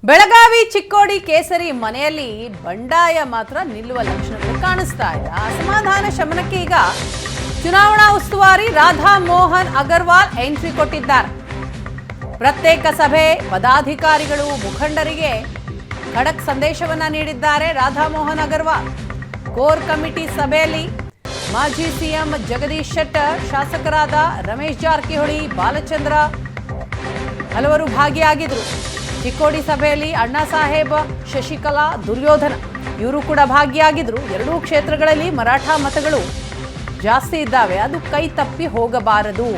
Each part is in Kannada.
ಬೆಳಗಾವಿ ಚಿಕ್ಕೋಡಿ ಕೇಸರಿ ಮನೆಯಲ್ಲಿ ಬಂಡಾಯ ಮಾತ್ರ ನಿಲ್ಲುವ ಲಕ್ಷಣಗಳು ಕಾಣಿಸ್ತಾ ಇದೆ. ಅಸಮಾಧಾನ ಶಮನಕ್ಕೆ ಈಗ ಚುನಾವಣಾ ಉಸ್ತುವಾರಿ ರಾಧಾ ಮೋಹನ್ ಅಗರ್ವಾಲ್ ಎಂಟ್ರಿ ಕೊಟ್ಟಿದ್ದಾರೆ. ಪ್ರತ್ಯೇಕ ಸಭೆ, ಪದಾಧಿಕಾರಿಗಳು, ಮುಖಂಡರಿಗೆ ಖಡಕ್ ಸಂದೇಶವನ್ನ ನೀಡಿದ್ದಾರೆ ರಾಧಾ ಮೋಹನ್ ಅಗರ್ವಾಲ್. ಕೋರ್ ಕಮಿಟಿ ಸಭೆಯಲ್ಲಿ ಮಾಜಿ ಸಿಎಂ ಜಗದೀಶ್ ಶೆಟ್ಟರ್, ಶಾಸಕರಾದ ರಮೇಶ್ ಜಾರಕಿಹೊಳಿ, ಬಾಲಚಂದ್ರ ಹಲವರು ಭಾಗಿಯಾಗಿದ್ರು. ಚಿಕ್ಕೋಡಿ ಸಭೆಯಲ್ಲಿ ಅಣ್ಣಾ ಸಾಹೇಬ್, ಶಶಿಕಲಾ, ದುರ್ಯೋಧನ ಇವರು ಕೂಡ ಭಾಗಿಯಾಗಿದ್ರು. ಎರಡೂ ಕ್ಷೇತ್ರಗಳಲ್ಲಿ ಮರಾಠ ಮತಗಳು ಜಾಸ್ತಿ ಇದ್ದಾವೆ, ಅದು ಕೈ ತಪ್ಪಿ ಹೋಗಬಾರದು.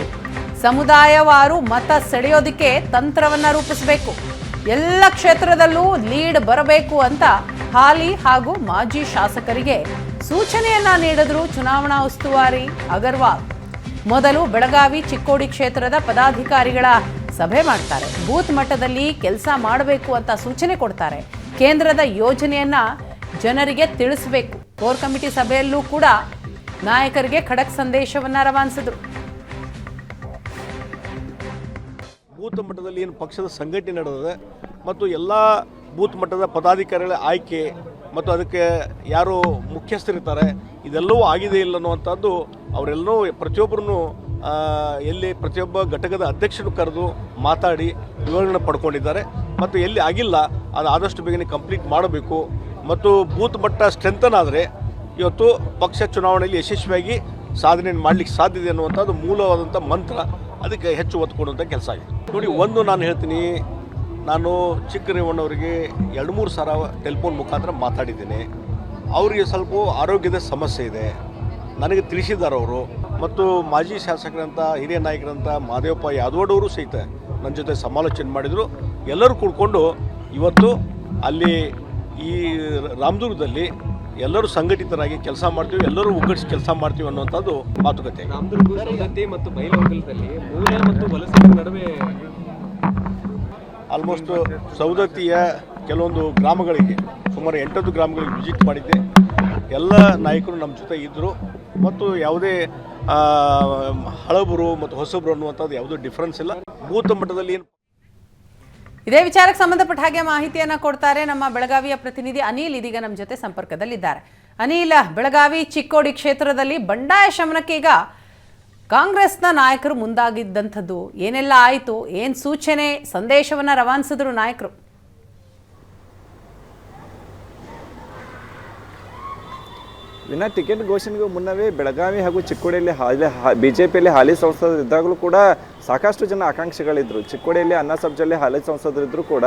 ಸಮುದಾಯವಾರು ಮತ ಸೆಳೆಯೋದಕ್ಕೆ ತಂತ್ರವನ್ನ ರೂಪಿಸಬೇಕು, ಎಲ್ಲ ಕ್ಷೇತ್ರದಲ್ಲೂ ಲೀಡ್ ಬರಬೇಕು ಅಂತ ಹಾಲಿ ಹಾಗೂ ಮಾಜಿ ಶಾಸಕರಿಗೆ ಸೂಚನೆಯನ್ನ ನೀಡಿದ್ರು ಚುನಾವಣಾ ಉಸ್ತುವಾರಿ ಅಗರ್ವಾಲ್. ಮೊದಲು ಬೆಳಗಾವಿ ಚಿಕ್ಕೋಡಿ ಕ್ಷೇತ್ರದ ಪದಾಧಿಕಾರಿಗಳ ಸಭೆ ಮಾಡ್ತಾರೆ. ಬೂತ್ ಮಟ್ಟದಲ್ಲಿ ಕೆಲಸ ಮಾಡಬೇಕು ಅಂತ ಸೂಚನೆ ಕೊಡ್ತಾರೆ. ಕೇಂದ್ರದ ಯೋಜನೆಯನ್ನ ಜನರಿಗೆ ತಿಳಿಸಬೇಕು. ಕೋರ್ ಕಮಿಟಿ ಸಭೆಯಲ್ಲೂ ಕೂಡ ನಾಯಕರಿಗೆ ಖಡಕ್ ಸಂದೇಶವನ್ನ ರವಾನಿಸಿದ್ರು. ಬೂತ್ ಮಟ್ಟದಲ್ಲಿ ಏನು ಪಕ್ಷದ ಸಂಘಟನೆ ನಡೆದಿದೆ ಮತ್ತು ಎಲ್ಲ ಬೂತ್ ಮಟ್ಟದ ಪದಾಧಿಕಾರಿಗಳ ಆಯ್ಕೆ ಮತ್ತು ಅದಕ್ಕೆ ಯಾರು ಮುಖ್ಯಸ್ಥರಿರ್ತಾರೆ ಇದೆಲ್ಲವೂ ಆಗಿದೆ ಇಲ್ಲ ಅನ್ನುವಂಥದ್ದು ಅವರೆಲ್ಲರೂ ಪ್ರತಿಯೊಬ್ಬರೂ ಎಲ್ಲಿ ಪ್ರತಿಯೊಬ್ಬ ಘಟಕದ ಅಧ್ಯಕ್ಷರು ಕರೆದು ಮಾತಾಡಿ ವಿವರಣೆ ಪಡ್ಕೊಂಡಿದ್ದಾರೆ. ಮತ್ತು ಎಲ್ಲಿ ಆಗಿಲ್ಲ ಅದು ಆದಷ್ಟು ಬೇಗನೆ ಕಂಪ್ಲೀಟ್ ಮಾಡಬೇಕು ಮತ್ತು ಬೂತ್ ಮಟ್ಟ ಸ್ಟ್ರೆಂಥನ್ ಆದರೆ ಇವತ್ತು ಪಕ್ಷ ಚುನಾವಣೆಯಲ್ಲಿ ಯಶಸ್ವಿಯಾಗಿ ಸಾಧನೆ ಮಾಡಲಿಕ್ಕೆ ಸಾಧ್ಯತೆ ಅನ್ನುವಂಥದ್ದು ಮೂಲವಾದಂಥ ಮಂತ್ರ. ಅದಕ್ಕೆ ಹೆಚ್ಚು ಒತ್ತು ಕೊಡುವಂಥ ಕೆಲಸ ಆಗಿದೆ. ನೋಡಿ, ಒಂದು ನಾನು ಹೇಳ್ತೀನಿ, ನಾನು ಚಿಕ್ಕರೇವಣ್ಣವರಿಗೆ 2-3 ಸಾರ ಟೆಲಿಫೋನ್ ಮುಖಾಂತರ ಮಾತಾಡಿದ್ದೇನೆ. ಅವರಿಗೆ ಸ್ವಲ್ಪ ಆರೋಗ್ಯದ ಸಮಸ್ಯೆ ಇದೆ ನನಗೆ ತಿಳಿಸಿದ್ದಾರೆ ಅವರು. ಮತ್ತು ಮಾಜಿ ಶಾಸಕರಂಥ ಹಿರಿಯ ನಾಯಕರಂಥ ಮಹದೇವಪ್ಪ ಯಾದವಾಡವರು ಸಹಿತ ನನ್ನ ಜೊತೆ ಸಮಾಲೋಚನೆ ಮಾಡಿದರು. ಎಲ್ಲರೂ ಕೂಡ್ಕೊಂಡು ಇವತ್ತು ಅಲ್ಲಿ ಈ ರಾಮದುರ್ಗದಲ್ಲಿ ಎಲ್ಲರೂ ಸಂಘಟಿತರಾಗಿ ಕೆಲಸ ಮಾಡ್ತೀವಿ, ಎಲ್ಲರೂ ಒಗ್ಗಟ್ಟಿಸಿ ಕೆಲಸ ಮಾಡ್ತೀವಿ ಅನ್ನುವಂಥದ್ದು ಮಾತುಕತೆ. ರಾಮದುರ್ಗ ಸೌದತ್ತಿ ಮತ್ತು ಬೈಲಹೊಂಗಲದಲ್ಲಿ ಮೂಲ ಮತ್ತು ವಲಸೆ ನಡುವೆ ಆಲ್ಮೋಸ್ಟ್ ಸೌದತ್ತಿಯ ಕೆಲವೊಂದು ಗ್ರಾಮಗಳಿಗೆ ಸುಮಾರು 8 ಗ್ರಾಮಗಳಿಗೆ ವಿಸಿಟ್ ಮಾಡಿದ್ದೆ. ಎಲ್ಲ ನಾಯಕರು ನಮ್ಮ ಜೊತೆ ಇದ್ದರು ಮತ್ತು ಯಾವುದೇ ಹಳಬರು ಮತ್ತು ಹೊಸಬರು ಅನ್ನುವಂಥದ್ದು ಯಾವುದೂ ಡಿಫ್ರೆನ್ಸ್ ಇಲ್ಲ. ಬೂತ್ ಮಟ್ಟದಲ್ಲಿ ಏನು ಇದೇ ವಿಚಾರಕ್ಕೆ ಸಂಬಂಧಪಟ್ಟ ಹಾಗೆ ಮಾಹಿತಿಯನ್ನ ಕೊಡ್ತಾರೆ ನಮ್ಮ ಬೆಳಗಾವಿಯ ಪ್ರತಿನಿಧಿ ಅನಿಲ್. ಇದೀಗ ನಮ್ಮ ಜೊತೆ ಸಂಪರ್ಕದಲ್ಲಿದ್ದಾರೆ. ಅನಿಲ್, ಬೆಳಗಾವಿ ಚಿಕ್ಕೋಡಿ ಕ್ಷೇತ್ರದಲ್ಲಿ ಬಂಡಾಯ ಶಮನಕ್ಕೆ ಈಗ ಕಾಂಗ್ರೆಸ್ನ ನಾಯಕರು ಮುಂದಾಗಿದ್ದಂಥದ್ದು ಏನೆಲ್ಲ ಆಯಿತು, ಏನು ಸೂಚನೆ ಸಂದೇಶವನ್ನ ರವಾನಿಸಿದ್ರು ನಾಯಕರು? ಟಿಕೆಟ್ ಘೋಷಣೆಗೂ ಮುನ್ನವೇ ಬೆಳಗಾವಿ ಹಾಗೂ ಚಿಕ್ಕೋಡಿಯಲ್ಲಿ ಬಿಜೆಪಿಯಲ್ಲಿ ಹಾಲಿ ಸಂಸದರಿದ್ದಾಗಲೂ ಕೂಡ ಸಾಕಷ್ಟು ಜನ ಆಕಾಂಕ್ಷಿಗಳಿದ್ದರು. ಚಿಕ್ಕೋಡಿಯಲ್ಲಿ ಅಣ್ಣಾ ಸಾಹೇಬ್ನಲ್ಲಿ ಹಾಲಿ ಸಂಸದರಿದ್ದರೂ ಕೂಡ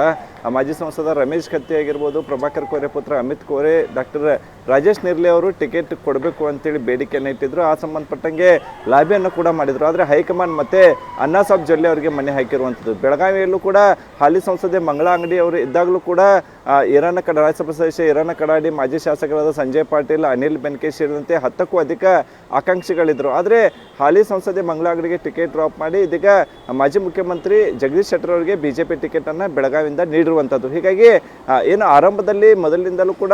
ಮಾಜಿ ಸಂಸದ ರಮೇಶ್ ಕತ್ತಿ ಆಗಿರ್ಬೋದು, ಪ್ರಭಾಕರ್ ಕೋರೆ ಪುತ್ರ ಅಮಿತ್ ಕೋರೆ, ಡಾಕ್ಟರ್ ರಾಜೇಶ್ ನಿರ್ಲಿ ಅವರು ಟಿಕೆಟ್ ಕೊಡಬೇಕು ಅಂತೇಳಿ ಬೇಡಿಕೆಯನ್ನು ಇಟ್ಟಿದ್ರು. ಆ ಸಂಬಂಧಪಟ್ಟಂಗೆ ಲಾಬಿಯನ್ನು ಕೂಡ ಮಾಡಿದರು. ಆದರೆ ಹೈಕಮಾಂಡ್ ಮತ್ತೆ ಅಣ್ಣಾ ಸಾಹೇಬ್ ಜೊಲ್ಲೆ ಅವರಿಗೆ ಮನೆ ಹಾಕಿರುವಂಥದ್ದು. ಬೆಳಗಾವಿಯಲ್ಲೂ ಕೂಡ ಹಾಲಿ ಸಂಸದೆ ಮಂಗಳಾ ಅಂಗಡಿ ಅವರು ಇದ್ದಾಗಲೂ ಕೂಡ ರಾಜ್ಯಸಭಾ ಸದಸ್ಯ ಈರಣ್ಣ ಕಡಾಡಿ, ಮಾಜಿ ಶಾಸಕರಾದ ಸಂಜಯ್ ಪಾಟೀಲ್, ಅನಿಲ್ ಬೆನ್ಕೆ ಸೇರಿದಂತೆ 10ಕ್ಕೂ ಅಧಿಕ ಆಕಾಂಕ್ಷಿಗಳಿದ್ದರು. ಆದರೆ ಹಾಲಿ ಸಂಸದೆ ಮಂಗಳಾ ಅಂಗಡಿಗೆ ಟಿಕೆಟ್ ಡ್ರಾಪ್ ಮಾಡಿ ಇದೀಗ ಮಾಜಿ ಮುಖ್ಯಮಂತ್ರಿ ಜಗದೀಶ್ ಶೆಟ್ಟರ್ ಅವರಿಗೆ ಬಿಜೆಪಿ ಟಿಕೆಟನ್ನು ಬೆಳಗಾವಿಯಿಂದ ನೀಡಿರುವಂಥದ್ದು. ಹೀಗಾಗಿ ಏನು ಆರಂಭದಲ್ಲಿ ಮೊದಲಿನಿಂದಲೂ ಕೂಡ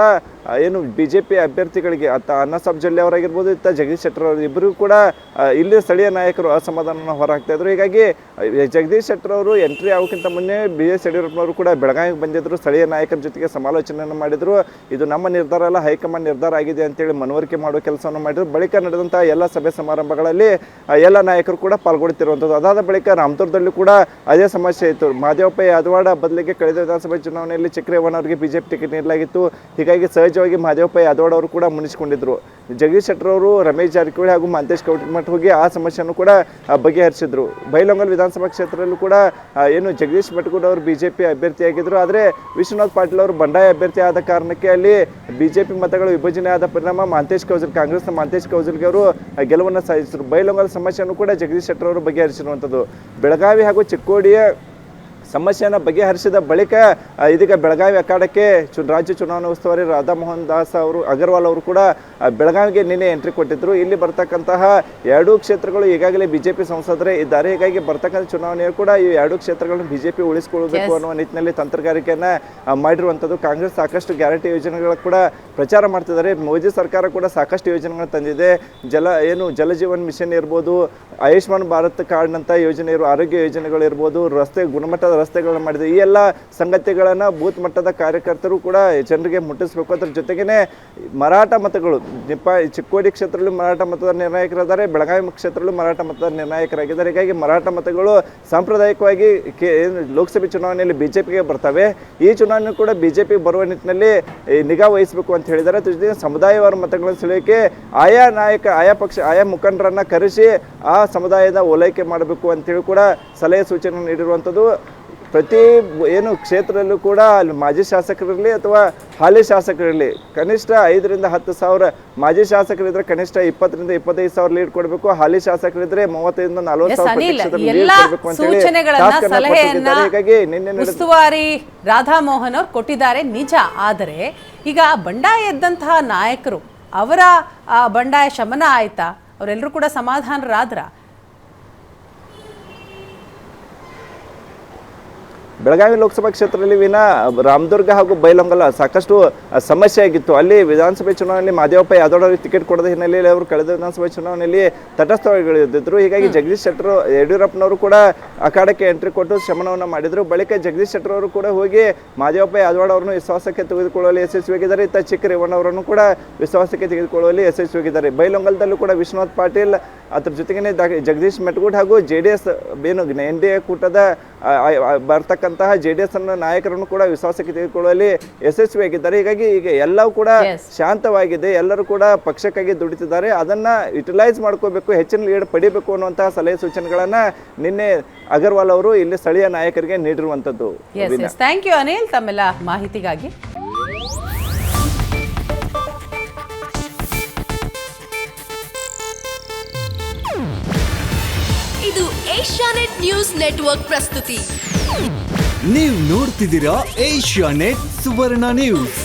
ಏನು ಬಿಜೆಪಿ ಅಭ್ಯರ್ಥಿಗಳಿಗೆ ಅಣ್ಣಾ ಸಾಹೇಬ್ ಜೊಲ್ಲೆ ಅವರಾಗಿರ್ಬೋದು, ಇತ್ತ ಜಗದೀಶ್ ಶೆಟ್ಟರ್ ಅವರು ಇಬ್ಬರಿಗೂ ಕೂಡ ಇಲ್ಲಿ ಸ್ಥಳೀಯ ನಾಯಕರು ಅಸಮಾಧಾನವನ್ನು ಹೊರಹಾಕ್ತಾ ಇದ್ರು. ಹೀಗಾಗಿ ಜಗದೀಶ್ ಶೆಟ್ಟರ್ ಅವರು ಎಂಟ್ರಿ ಆಗೋಕ್ಕಿಂತ ಮುನ್ನೆ BS ಯಡಿಯೂರಪ್ಪನವರು ಕೂಡ ಬೆಳಗಾವಿಗೆ ಬಂದಿದ್ದರು, ಸ್ಥಳೀಯ ನಾಯಕರ ಜೊತೆಗೆ ಸಮಾಲೋಚನೆಯನ್ನು ಮಾಡಿದರು. ಇದು ನಮ್ಮ ನಿರ್ಧಾರ ಅಲ್ಲ, ಹೈಕಮಾಂಡ್ ನಿರ್ಧಾರ ಆಗಿದೆ ಅಂತೇಳಿ ಮನವರಿಕೆ ಮಾಡುವ ಕೆಲಸವನ್ನು ಮಾಡಿದರು. ಬಳಿಕ ನಡೆದಂಥ ಎಲ್ಲ ಸಭೆ ಸಮಾರಂಭಗಳಲ್ಲಿ ಎಲ್ಲ ನಾಯಕರು ಕೂಡ ಪಾಲ್ಗೊಳ್ತಿರುವಂಥದ್ದು. ಅದಾದ ಬಳಿಕ ರಾಮದುರ್ಗದಲ್ಲೂ ಕೂಡ ಅದೇ ಸಮಸ್ಯೆ ಇತ್ತು. ಮಹದೇವಪ್ಪ ಯಾದವಾಡ ಬದಲಿಗೆ ಕಳೆದ ವಿಧಾನಸಭೆ ಚುನಾವಣೆಯಲ್ಲಿ ಚಿಕ್ಕರೇವಣ್ಣವರಿಗೆ ಬಿಜೆಪಿ ಟಿಕೆಟ್ ನೀಡಲಾಗಿತ್ತು. ಹೀಗಾಗಿ ಸಹಜವಾಗಿ ಮಹದೇವಪ್ಪ ಯಾದವಾಡ ಅವರು ಕೂಡ ಮುನಿಸಿಕೊಂಡಿದ್ದರು. ಜಗದೀಶ್ ಶೆಟ್ಟರ್ ಅವರು ರಮೇಶ್ ಜಾರಕಿಹೊಳಿ ಹಾಗೂ ಮಹಂತೇಶ್ ಕವಟಮಠ ಹೋಗಿ ಆ ಸಮಸ್ಯೆಯನ್ನು ಕೂಡ ಬಗೆಹರಿಸಿದ್ರು. ಬೈಲಹೊಂಗಲ ವಿಧಾನಸಭಾ ಕ್ಷೇತ್ರದಲ್ಲೂ ಕೂಡ ಏನು ಜಗದೀಶ್ ಮಠಗೂಡ ಅವರು ಬಿಜೆಪಿ ಅಭ್ಯರ್ಥಿಯಾಗಿದ್ದರು. ಆದರೆ ವಿಶ್ವನಾಥ್ ಪಾಟೀಲ್ ಅವರು ಬಂಡಾಯ ಅಭ್ಯರ್ಥಿ ಆದ ಕಾರಣಕ್ಕೆ ಅಲ್ಲಿ ಬಿಜೆಪಿ ಮತಗಳು ವಿಭಜನೆ ಆದ ಪರಿಣಾಮ ಕಾಂಗ್ರೆಸ್ನ ಮಹಂತೇಶ್ ಕೌಜಲ್ಗಿ ಅವರು ಗೆಲುವನ್ನು ಸಾಧಿಸಿದರು. ಬೈಲಹೊಂಗಲ ಸಮಸ್ಯೆಯನ್ನು ಕೂಡ ಜಗದೀಶ್ ಶೆಟ್ಟರ್ ಅವರು ಬಗೆಹರಿಸಿರುವಂಥದ್ದು. ಬೆಳಗಾವಿ ಹಾಗೂ ಚಿಕ್ಕೋಡಿಯ ಸಮಸ್ಯೆಯನ್ನು ಬಗೆಹರಿಸಿದ ಬಳಿಕ ಇದೀಗ ಬೆಳಗಾವಿ ಅಖಾಡಕ್ಕೆ ರಾಜ್ಯ ಚುನಾವಣಾ ಉಸ್ತುವಾರಿ ರಾಧಾ ಮೋಹನ್ ಅಗರ್ವಾಲ್ ಅವರು ಕೂಡ ಬೆಳಗಾವಿಗೆ ನಿನ್ನೆ ಎಂಟ್ರಿ ಕೊಟ್ಟಿದ್ದರು. ಇಲ್ಲಿ ಬರ್ತಕ್ಕಂತಹ 2 ಕ್ಷೇತ್ರಗಳು ಈಗಾಗಲೇ ಬಿಜೆಪಿ ಸಂಸದರೇ ಇದ್ದಾರೆ. ಹೀಗಾಗಿ ಬರ್ತಕ್ಕಂಥ ಚುನಾವಣೆಯು ಕೂಡ ಈ 2 ಕ್ಷೇತ್ರಗಳನ್ನು ಬಿಜೆಪಿ ಉಳಿಸಿಕೊಳ್ಳಬೇಕು ಅನ್ನುವ ನಿಟ್ಟಿನಲ್ಲಿ ತಂತ್ರಗಾರಿಕೆಯನ್ನು ಮಾಡಿರುವಂಥದ್ದು. ಕಾಂಗ್ರೆಸ್ ಸಾಕಷ್ಟು ಗ್ಯಾರಂಟಿ ಯೋಜನೆಗಳ ಕೂಡ ಪ್ರಚಾರ ಮಾಡ್ತಿದ್ದಾರೆ. ಮೋದಿ ಸರ್ಕಾರ ಕೂಡ ಸಾಕಷ್ಟು ಯೋಜನೆಗಳನ್ನು ತಂದಿದೆ. ಜಲ ಜೀವನ್ ಮಿಷನ್ ಇರ್ಬೋದು, ಆಯುಷ್ಮಾನ್ ಭಾರತ್ ಕಾರ್ಡ್ನಂಥ ಯೋಜನೆ ಆರೋಗ್ಯ ಯೋಜನೆಗಳಿರ್ಬೋದು, ರಸ್ತೆ ಗುಣಮಟ್ಟದ ರಸ್ತೆಗಳನ್ನ ಮಾಡಿದ್ವಿ. ಈ ಎಲ್ಲ ಸಂಗತಿಗಳನ್ನು ಬೂತ್ ಮಟ್ಟದ ಕಾರ್ಯಕರ್ತರು ಕೂಡ ಜನರಿಗೆ ಮುಟ್ಟಿಸ್ಬೇಕು. ಅದ್ರ ಜೊತೆಗೇ ಮರಾಠ ಮತಗಳು ಚಿಕ್ಕೋಡಿ ಕ್ಷೇತ್ರದಲ್ಲಿ ಮರಾಠ ಮತದ ನಿರ್ಣಾಯಕರಿದ್ದಾರೆ, ಬೆಳಗಾವಿ ಕ್ಷೇತ್ರದಲ್ಲೂ ಮರಾಠ ಮತದ ನಿರ್ಣಾಯಕರಾಗಿದ್ದಾರೆ. ಹೀಗಾಗಿ ಮರಾಠ ಮತಗಳು ಸಾಂಪ್ರದಾಯಿಕವಾಗಿ ಲೋಕಸಭೆ ಚುನಾವಣೆಯಲ್ಲಿ ಬಿಜೆಪಿಗೆ ಬರ್ತವೆ. ಈ ಚುನಾವಣೆ ಕೂಡ ಬಿಜೆಪಿಗೆ ಬರುವ ನಿಟ್ಟಿನಲ್ಲಿ ನಿಗಾ ವಹಿಸಬೇಕು ಅಂತ ಹೇಳಿದ್ದಾರೆ. ಜೊತೆಗೆ ಸಮುದಾಯವಾರ ಮತಗಳನ್ನು ಸೆಳೆಯೋಕೆ ಆಯಾ ನಾಯಕ, ಆಯಾ ಪಕ್ಷ, ಆಯಾ ಮುಖಂಡರನ್ನ ಕರೆಸಿ ಆ ಸಮುದಾಯದ ಓಲೈಕೆ ಮಾಡಬೇಕು ಅಂತೇಳಿ ಕೂಡ ಸಲಹೆ ಸೂಚನೆ ನೀಡಿರುವಂಥದ್ದು. ಪ್ರತಿ ಏನು ಕ್ಷೇತ್ರದಲ್ಲೂ ಕೂಡ ಅಲ್ಲಿ ಮಾಜಿ ಶಾಸಕರಿರಲಿ ಅಥವಾ ಹಾಲಿ ಶಾಸಕರಿರಲಿ ಕನಿಷ್ಠ 5,000 ರಿಂದ 10,000 ಮಾಜಿ ಶಾಸಕರಿದ್ರೆ ಕನಿಷ್ಠ 20,000 ರಿಂದ 25,000 ಲೀಡ್ ಕೊಡಬೇಕು. ಹಾಲಿ ಶಾಸಕರಿದ್ರೆ 30,000 ರಿಂದ 40,000 ಲೀಡ್ ಕೊಡಬೇಕು ಅಂತ ಹೀಗಾಗಿ ನಿನ್ನೆ ಉಸ್ತುವಾರಿ ರಾಧಾಮೋಹನ್ ಅವರು ಕೊಟ್ಟಿದ್ದಾರೆ ನಿಜ. ಆದರೆ ಈಗ ಬಂಡಾಯ ಎದ್ದಂತಹ ನಾಯಕರು ಅವರ ಬಂಡಾಯ ಶಮನ ಆಯ್ತಾ? ಅವರೆಲ್ಲರೂ ಕೂಡ ಸಮಾಧಾನರಾದ್ರ? ಬೆಳಗಾವಿ ಲೋಕಸಭಾ ಕ್ಷೇತ್ರದಲ್ಲಿ ರಾಮದುರ್ಗ ಹಾಗೂ ಬೈಲಹೊಂಗಲ ಸಾಕಷ್ಟು ಸಮಸ್ಯೆ ಆಗಿತ್ತು. ಅಲ್ಲಿ ವಿಧಾನಸಭೆ ಚುನಾವಣೆಯಲ್ಲಿ ಮಾದೇವಪ್ಪ ಯಾದವ್ ಅವರಿಗೆ ಟಿಕೆಟ್ ಕೊಡದ ಹಿನ್ನೆಲೆಯಲ್ಲಿ ಅವರು ಕಳೆದ ವಿಧಾನಸಭೆ ಚುನಾವಣೆಯಲ್ಲಿ ತಟಸ್ಥವಾಗಿದ್ದರು. ಹೀಗಾಗಿ ಜಗದೀಶ್ ಶೆಟ್ಟರ್, ಯಡಿಯೂರಪ್ಪನವರು ಕೂಡ ಅಖಾಡಕ್ಕೆ ಎಂಟ್ರಿ ಕೊಟ್ಟು ಶಮನವನ್ನು ಮಾಡಿದರು. ಬಳಿಕ ಜಗದೀಶ್ ಶೆಟ್ಟರ್ ಅವರು ಕೂಡ ಹೋಗಿ ಮಾದೇವಪ್ಪ ಯಾದವ್ ಅವರನ್ನು ವಿಶ್ವಾಸಕ್ಕೆ ತೆಗೆದುಕೊಳ್ಳುವಲ್ಲಿ ಯಶಸ್ವಿಯಾಗಿದ್ದಾರೆ. ಇತ್ತ ಚಿಕ್ಕ ರೇವಣ್ಣವರನ್ನು ಕೂಡ ವಿಶ್ವಾಸಕ್ಕೆ ತೆಗೆದುಕೊಳ್ಳುವಲ್ಲಿ ಯಶಸ್ವಿಯಾಗಿದ್ದಾರೆ. ಬೈಲಹೊಂಗಲದಲ್ಲೂ ಕೂಡ ವಿಶ್ವನಾಥ್ ಪಾಟೀಲ್, ಅದ್ರ ಜೊತೆಗೇ ಜಗದೀಶ್ ಮೆಟಗೂಡ್ ಹಾಗೂ JDS ಏನು NDA ಕೂಟದ ಬರ್ತಕ್ಕಂತಹ JDS ಅನ್ನ ನಾಯಕರನ್ನು ಕೂಡ ವಿಶ್ವಾಸಕ್ಕೆ ತೆಗೆದುಕೊಳ್ಳುವಲ್ಲಿ ಯಶಸ್ವಿಯಾಗಿದ್ದಾರೆ. ಹೀಗಾಗಿ ಈಗ ಎಲ್ಲವೂ ಕೂಡ ಶಾಂತವಾಗಿದೆ. ಎಲ್ಲರೂ ಕೂಡ ಪಕ್ಷಕ್ಕಾಗಿ ದುಡಿತಿದ್ದಾರೆ. ಅದನ್ನ ಯುಟಿಲೈಸ್ ಮಾಡ್ಕೋಬೇಕು, ಹೆಚ್ಚಿನ ಲೀಡ್ ಪಡಿಬೇಕು ಅನ್ನುವಂತಹ ಸಲಹೆ ಸೂಚನೆಗಳನ್ನ ನಿನ್ನೆ ಅಗರ್ವಾಲ್ ಅವರು ಇಲ್ಲಿ ಸ್ಥಳೀಯ ನಾಯಕರಿಗೆ ನೀಡಿರುವಂತದ್ದು. ಥ್ಯಾಂಕ್ ಯು ಅನಿಲ್ ತಮ್ಮೆಲ್ಲ ಮಾಹಿತಿಗಾಗಿ. ಇದು ಏಷ್ಯಾನೆಟ್ ನ್ಯೂಸ್ ನೆಟ್ವರ್ಕ್ ಪ್ರಸ್ತುತಿ. ನೀವು ನೋಡ್ತಿದ್ದೀರಾ ಏಷ್ಯಾನೆಟ್ ಸುವರ್ಣ ನ್ಯೂಸ್.